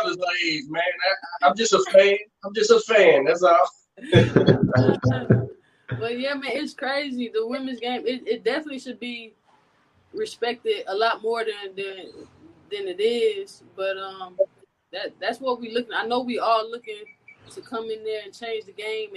regardless of age, man. I'm just a fan. I'm just a fan. That's all. But yeah, man, it's crazy. The women's game, it definitely should be respected a lot more than it is. But that's what we looking. I know we all looking to come in there and change the game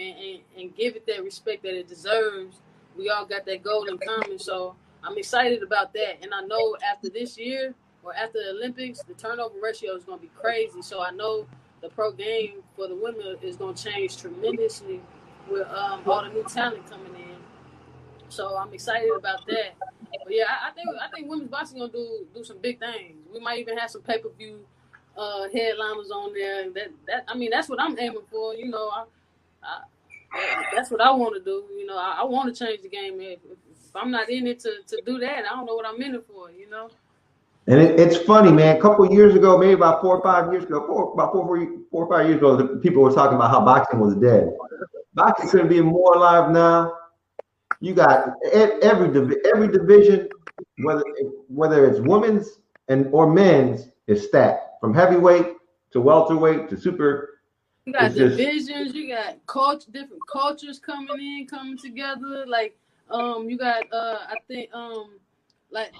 and give it that respect that it deserves. We all got that goal in common, so I'm excited about that. And I know after this year or after the Olympics, the turnover ratio is going to be crazy. So I know the pro game for the women is going to change tremendously with all the new talent coming in. So I'm excited about that. But yeah, I think women's boxing gonna do some big things. We might even have some pay-per-view headliners on there. That's what I'm aiming for. You know, that's what I want to do. You know, I want to change the game. If I'm not in it to do that, I don't know what I'm in it for. You know. And it's funny, man. A couple of years ago, maybe about 4 or 5 years ago, about four or 5 years ago, the people were talking about how boxing was dead. Boxing's going to be more alive now. You got every division, whether it's women's or men's, is stacked from heavyweight to welterweight to super. You got divisions. You got different cultures coming together. Like you got I think like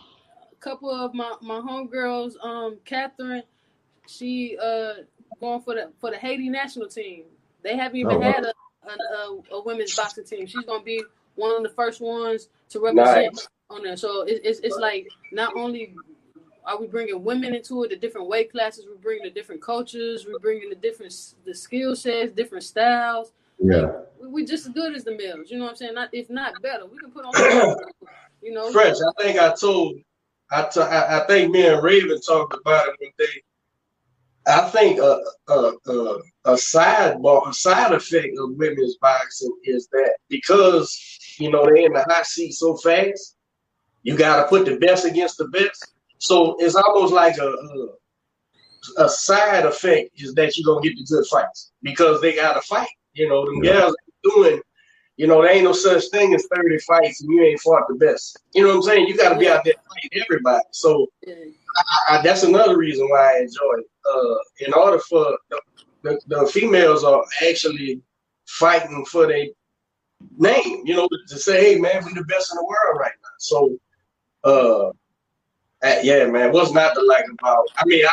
a couple of my homegirls, Catherine, she going for the Haiti national team. They haven't even had a women's boxing team. She's gonna be one of the first ones to represent on there. So it's like not only are we bringing women into it, the different weight classes, we're bringing the different cultures, we're bringing the skill sets, different styles. Yeah, like, we just as good as the males. You know what I'm saying? If not better, we can put on. You know, Fresh. I think me and Ravven talked about it one day. I think a side effect of women's boxing is that because they're in the hot seat so fast, you got to put the best against the best. So it's almost like a side effect is that you're gonna get the good fights because they got to fight. Them gals doing. There ain't no such thing as 30 fights and you ain't fought the best. You know what I'm saying? You got to be out there fighting everybody. So that's another reason why I enjoy it. In order for the females are actually fighting for their name, to say, hey, man, we the best in the world right now. So, yeah, man, what's not to like about it? I mean,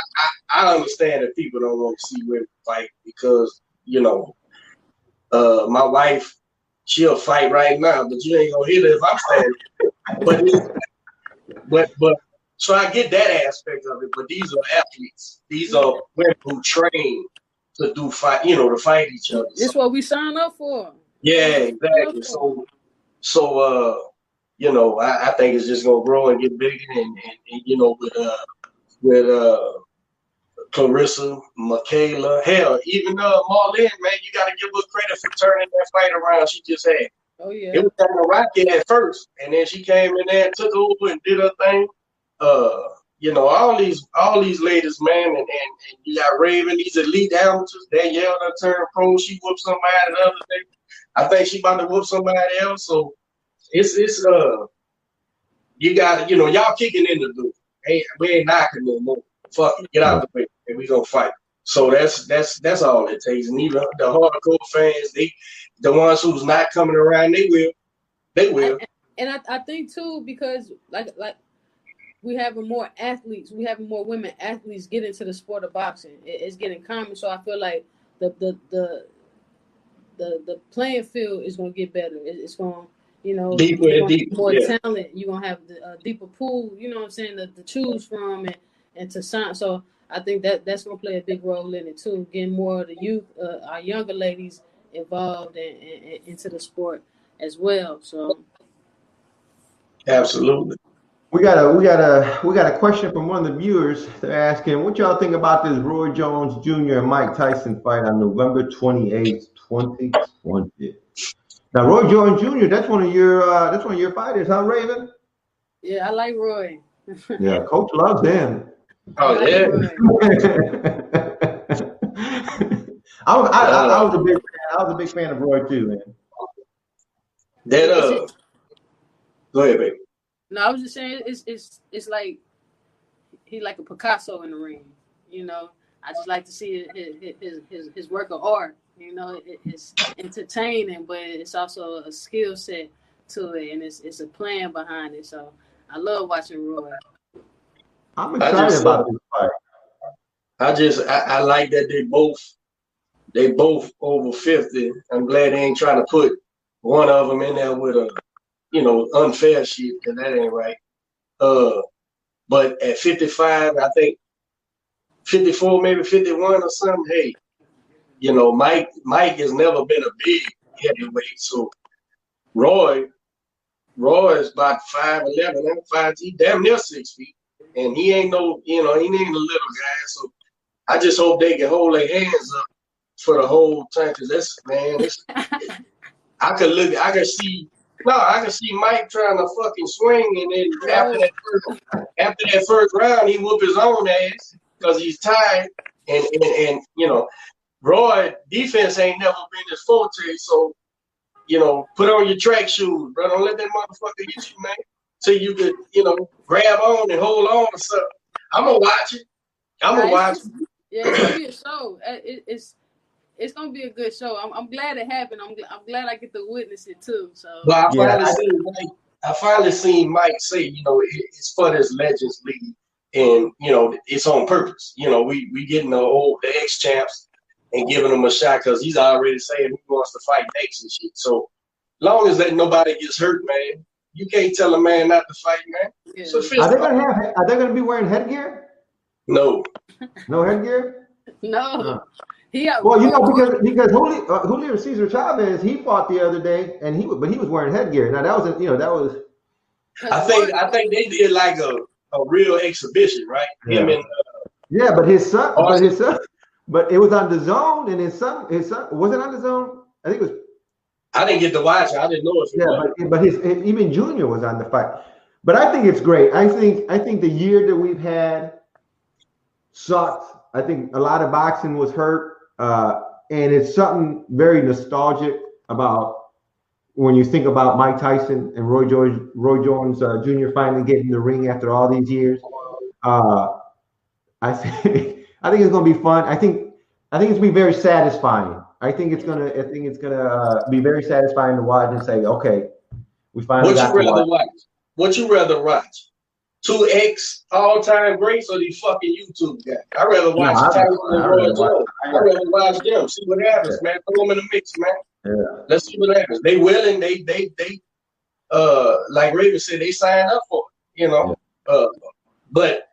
I understand that people don't want to see women fight because, my wife, she'll fight right now, but you ain't gonna hit her if I'm standing. But so I get that aspect of it. But these are athletes. These are women who train to do fight. To fight each other. That's what we sign up for. Yeah, exactly. So I think it's just gonna grow and get bigger, and with Clarissa, Michaela, hell, even Marlene, man, you got to give her credit for turning that fight around. She just had. Oh yeah. It was kind of rocky at first, and then she came in there and took over and did her thing. All these ladies, man, and you got Ravven, these elite amateurs. Danielle done turned pro. She whooped somebody the other day. I think she about to whoop somebody else. So it's you got y'all kicking in the door. Hey, we ain't knocking no more. Fuck it, get out the way, and we gonna fight. So that's all it takes. And even the hardcore fans, the ones who's not coming around, they will. And I think too, because like we having more athletes, we having more women athletes get into the sport of boxing. It's getting common, so I feel like the playing field is gonna get better. It's gonna deeper. More talent. You're gonna have the deeper pool. You know what I'm saying? To choose from and to sign. So I think that's gonna play a big role in it too. Getting more of the youth, our younger ladies involved and into the sport as well. So absolutely. We got a question from one of the viewers. They're asking, what y'all think about this Roy Jones Jr. and Mike Tyson fight on November 28th, 2020? Now, Roy Jones Jr. That's one of your fighters, huh, Ravven? Yeah, I like Roy. Yeah, Coach loves him. Oh yeah. I was a big fan. I was a big fan of Roy too, man. Go ahead, baby. No, I was just saying it's like he like a Picasso in the ring. I just like to see his work of art. You know, it's entertaining, but it's also a skill set to it, and it's a plan behind it. So I love watching Roy. I'm excited about this fight. I like that they both over 50. I'm glad they ain't trying to put one of them in there with a, unfair shit, because that ain't right. But at 55, I think 54, maybe 51 or something, hey, Mike has never been a big heavyweight. So Roy is about 5'11", he's damn near 6 feet. And he ain't no, he ain't a little guy. So I just hope they can hold their hands up for the whole time. Cause I can see Mike trying to fucking swing, and then after that first round, he whoop his own ass because he's tired. And Roy defense ain't never been his forte. So, put on your track shoes, bro. Don't let that motherfucker hit you, man. So you could, grab on and hold on or something. I'm gonna watch it. Yeah, it's gonna be a show. It's gonna be a good show. I'm glad it happened. I'm glad I get to witness it too. So. Well, I finally seen Mike say, it's for this Legends League, and it's on purpose. We getting the ex champs and giving them a shot because he's already saying he wants to fight next and shit. So long as that nobody gets hurt, man, you can't tell a man not to fight, man. Yeah. So are they gonna be wearing headgear? No. No headgear? No. Because Julio Cesar Chavez, he fought the other day, but he was wearing headgear. Now that was. I think they did like a real exhibition, right? Yeah. Him and but his son, but it was on the zone, and his son was it on the zone? I think it was. I didn't get to watch it. I didn't know if it was. But even Junior was on the fight. But I think it's great. I think the year that we've had sucked. I think a lot of boxing was hurt. And it's something very nostalgic about when you think about Mike Tyson and Roy Jones Jr. finally getting in the ring after all these years. I think it's going to be fun. I think it's going to be very satisfying. I think it's gonna be very satisfying to watch and say, okay, we finally got to watch. What you rather watch? 2 all-time greats or these fucking YouTube guys? I'd rather watch Tyson and Roy Jones. I'd rather watch them. See what happens, man. Throw them in the mix, man. Yeah. Let's see what happens. They willing. They like Ravven said, they signed up for it, but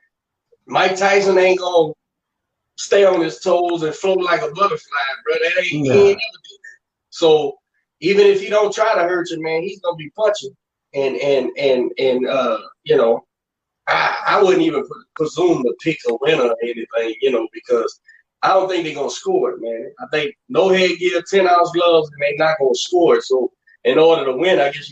Mike Tyson ain't gonna stay on his toes and float like a butterfly, bro. He ain't never did that. So even if he don't try to hurt you, man, he's gonna be punching. I wouldn't even presume to pick a winner or anything, because I don't think they're gonna score it, man. I think no headgear, 10-ounce gloves, and they're not gonna score it. So in order to win, I guess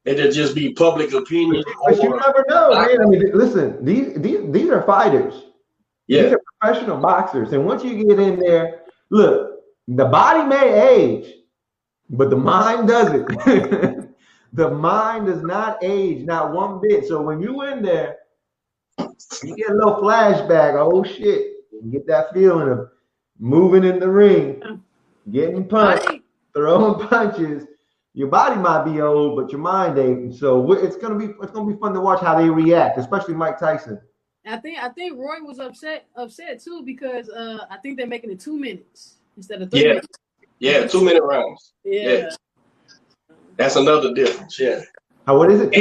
it'll just be public opinion. But you never know, man. I mean, listen, these are fighters. Yeah. These are professional boxers. And once you get in there, look, the body may age, but the mind doesn't. The mind does not age, not one bit. So when you in there, you get a little flashback. Oh shit. You get that feeling of moving in the ring, getting punched, throwing punches. Your body might be old, but your mind ain't. So it's gonna be fun to watch how they react, especially Mike Tyson. I think Roy was upset too because I think they're making it 2 minutes instead of 3 minutes. Yeah, 2-minute rounds. Yeah. That's another difference. Yeah. What is it?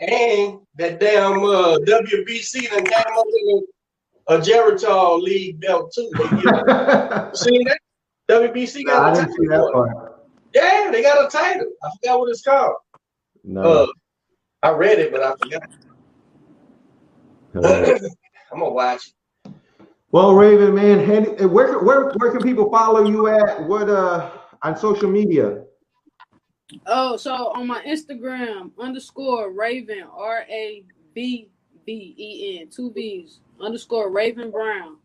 And that damn WBC done came up with a Geritol League belt too. Seen that? WBC got a title. Yeah, they got a title. I forgot what it's called. No. I read it, but I forgot. I'm gonna watch it. Well, Ravven, man, where can people follow you at? What on social media? Oh, so on my Instagram _Ravven RAVVEN 2 V's _Ravven Brown.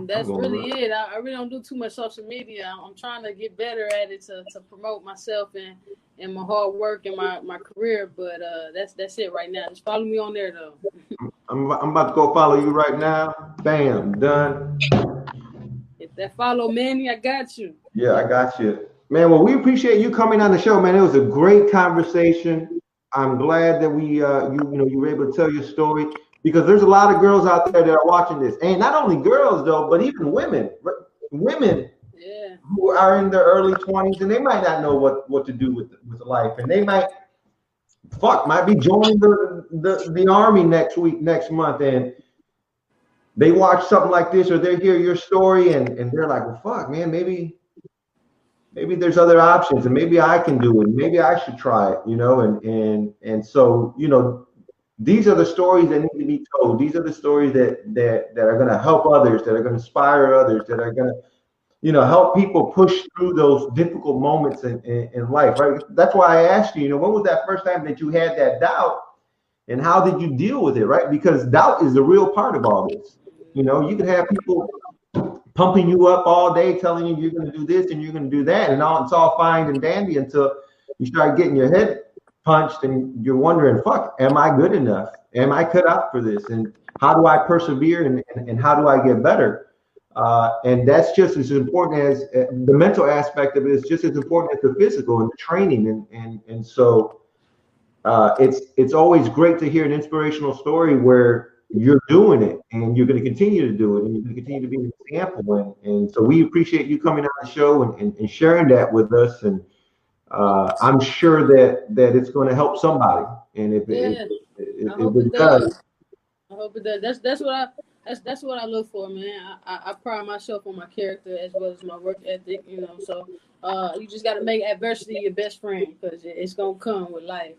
That's really it. I really don't do too much social media. I'm trying to get better at it to promote myself and my hard work and my career. But that's it right now. Just follow me on there though. I'm about to go follow you right now. Bam, done. Hit that follow, Manny. I got you. Yeah, I got you. Man, well, we appreciate you coming on the show, man. It was a great conversation. I'm glad that you were able to tell your story, because there's a lot of girls out there that are watching this. And not only girls, though, but even women who are in their early 20s, and they might not know what to do with life. And they might be joining the army next month, and they watch something like this, or they hear your story, and they're like, well, fuck, man, maybe there's other options, and maybe I can do it. Maybe I should try it, and so, these are the stories that need to be told. These are the stories that are going to help others, that are going to inspire others, that are going to, help people push through those difficult moments in life, right? That's why I asked you, when was that first time that you had that doubt, and how did you deal with it, right? Because doubt is a real part of all this. You can have people pumping you up all day, telling you you're going to do this and you're going to do that, and it's all fine and dandy until you start getting your head punched and you're wondering, fuck, am I good enough? Am I cut out for this? And how do I persevere, and how do I get better? And that's just as important as the mental aspect of it is just as important as the physical and the training. And so it's always great to hear an inspirational story where you're doing it, and you're going to continue to do it, and you're going to continue to be an example. And so we appreciate you coming on the show and sharing that with us. And I'm sure that it's going to help somebody. And if it does, I hope it does. That's what I look for, man. I pride myself on my character as well as my work ethic, So you just got to make adversity your best friend, because it's gonna come with life.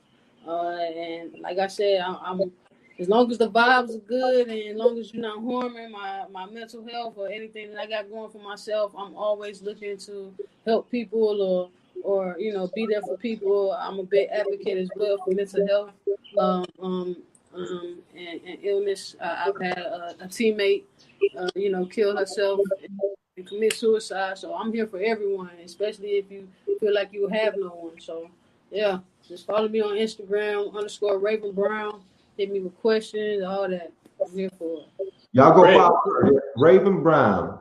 And like I said, I'm as long as the vibes are good, and as long as you're not harming my mental health or anything that I got going for myself, I'm always looking to help people or be there for people. I'm a big advocate as well for mental health. And illness. I've had a teammate, kill herself and commit suicide. So I'm here for everyone, especially if you feel like you have no one. So yeah, just follow me on Instagram _Ravven Brown. Hit me with questions, all that. I'm here for it. Y'all go follow Ravven Brown.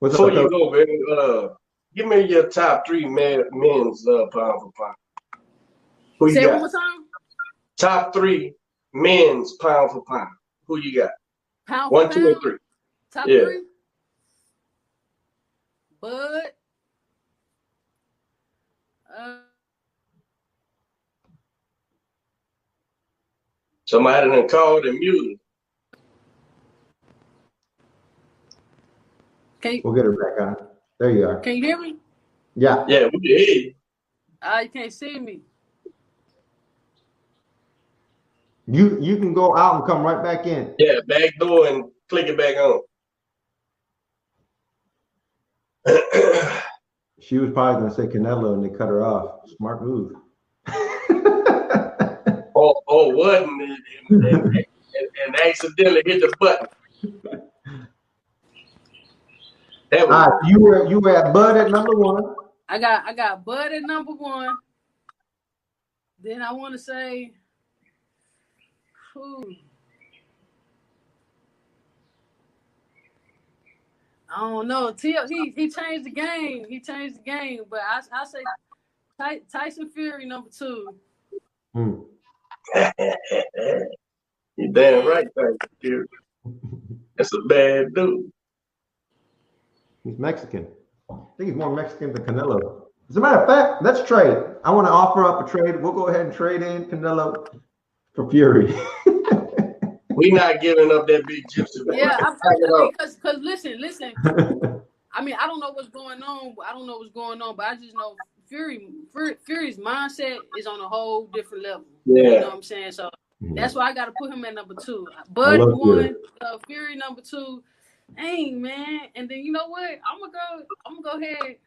Before you go, baby, give me your top 3 men's pound for pound. Who Say you got? One more time. Top 3 men's pound for pound. Who you got? Pound 1, for 2, pound? and 3. Top 3. Bud. Somebody done called and muted. We'll get her back on. There you are. Can you hear me? Yeah. Yeah, we can hear you. You can't see me. You can go out and come right back in. Yeah, back door and click it back on. She was probably going to say Canelo, and they cut her off. Smart move. or wasn't, and accidentally hit the button. You were at Bud at number 1. I got Bud at number 1. Then I want to say, I don't know. He changed the game. But I say Tyson Fury number 2. You're damn right, Tyson Fury. That's a bad dude. He's Mexican. I think he's more Mexican than Canelo. As a matter of fact, let's trade. I want to offer up a trade. We'll go ahead and trade in Canelo for Fury. We're not giving up that big gypsy. Yeah, because listen. I mean, I don't know what's going on. But I just know Fury's mindset is on a whole different level. Yeah. You know what I'm saying? So that's why I got to put him at number 2. Bud 1, Fury number 2. Dang, man. And then you know what? I'm gonna go ahead.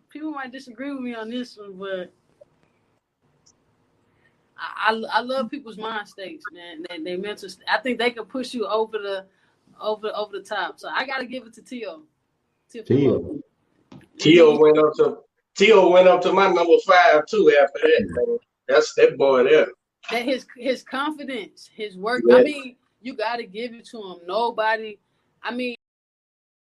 People might disagree with me on this one, but I love people's mind states, man. They mental. I think they can push you over the top. So I gotta give it to Tio. Tio went up to my number 5 too. After that, man. That's that boy there. That his confidence, his work. Yeah. I mean, You got to give it to them. Nobody, I mean,